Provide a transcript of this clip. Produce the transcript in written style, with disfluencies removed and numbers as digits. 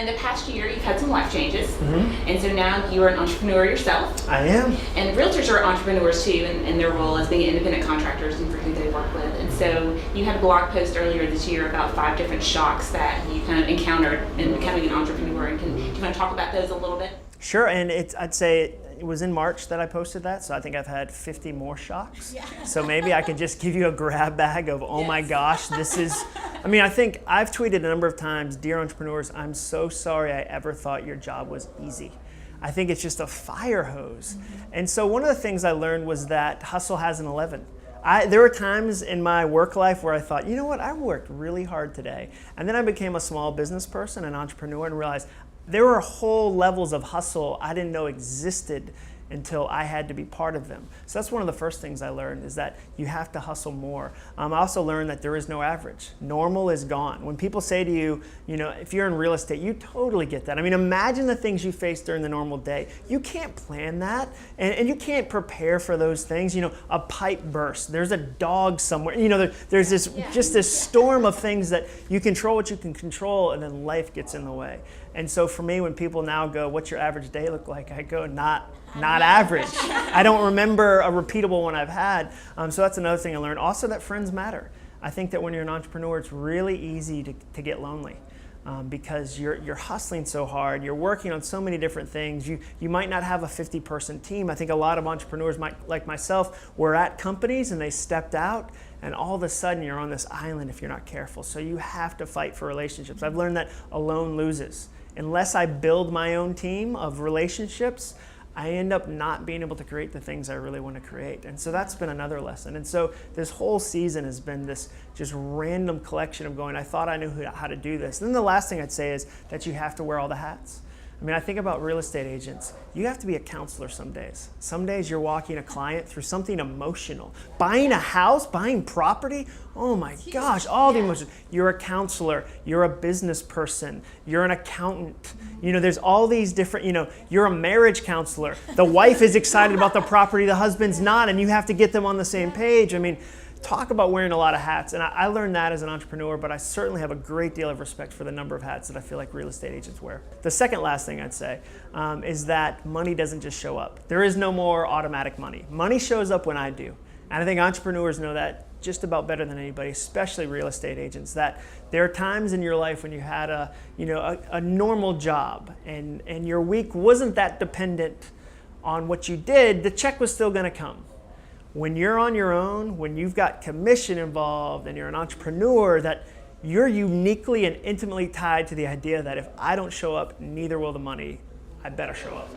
in the past year, you've had some life changes, and so now you are an entrepreneur yourself. I am. And realtors are entrepreneurs too, in their role as being independent contractors and for who they work with. And so you had a blog post earlier this year about 5 different shocks that you kind of encountered in becoming an entrepreneur. And do you want to talk about those a little bit? Sure, and I'd say it was in March that I posted that, so I think I've had 50 more shocks. Yeah. So maybe I could just give you a grab bag of, oh my gosh, this is, I think I've tweeted a number of times, dear entrepreneurs, I'm so sorry I ever thought your job was easy. I think it's just a fire hose. And so one of the things I learned was that hustle has an 11. There were times in my work life where I thought, you know what, I worked really hard today. And then I became a small business person, an entrepreneur, and realized there were whole levels of hustle I didn't know existed until I had to be part of them. So that's one of the first things I learned, is that you have to hustle more. I also learned that there is no average. Normal is gone. When people say to you, if you're in real estate, you totally get that. Imagine the things you face during the normal day. You can't plan that, and you can't prepare for those things. A pipe burst, there's a dog somewhere. There's this storm of things that you control what you can control, and then life gets in the way. And so for me, when people now go, what's your average day look like? I go, not average. I don't remember a repeatable one I've had. So that's another thing I learned. Also, that friends matter. I think that when you're an entrepreneur, it's really easy to get lonely because you're hustling so hard. You're working on so many different things. You might not have a 50-person team. I think a lot of entrepreneurs, like myself, were at companies and they stepped out, and all of a sudden you're on this island if you're not careful. So you have to fight for relationships. I've learned that alone loses. Unless I build my own team of relationships, I end up not being able to create the things I really want to create. And so that's been another lesson. And so this whole season has been this just random collection of going, I thought I knew how to do this. And then the last thing I'd say is that you have to wear all the hats. I think about real estate agents. You have to be a counselor some days. Some days you're walking a client through something emotional. Buying a house, buying property, oh my gosh, all the emotions. You're a counselor, you're a business person, you're an accountant. There's all these different, you're a marriage counselor. The wife is excited about the property, the husband's not, and you have to get them on the same page. Talk about wearing a lot of hats. And I learned that as an entrepreneur, but I certainly have a great deal of respect for the number of hats that I feel like real estate agents wear. The second last thing I'd say is that money doesn't just show up. There is no more automatic money. Money shows up when I do. And I think entrepreneurs know that just about better than anybody, especially real estate agents, that there are times in your life when you had a normal job and your week wasn't that dependent on what you did, the check was still gonna come. When you're on your own, when you've got commission involved and you're an entrepreneur, that you're uniquely and intimately tied to the idea that if I don't show up, neither will the money. I better show up.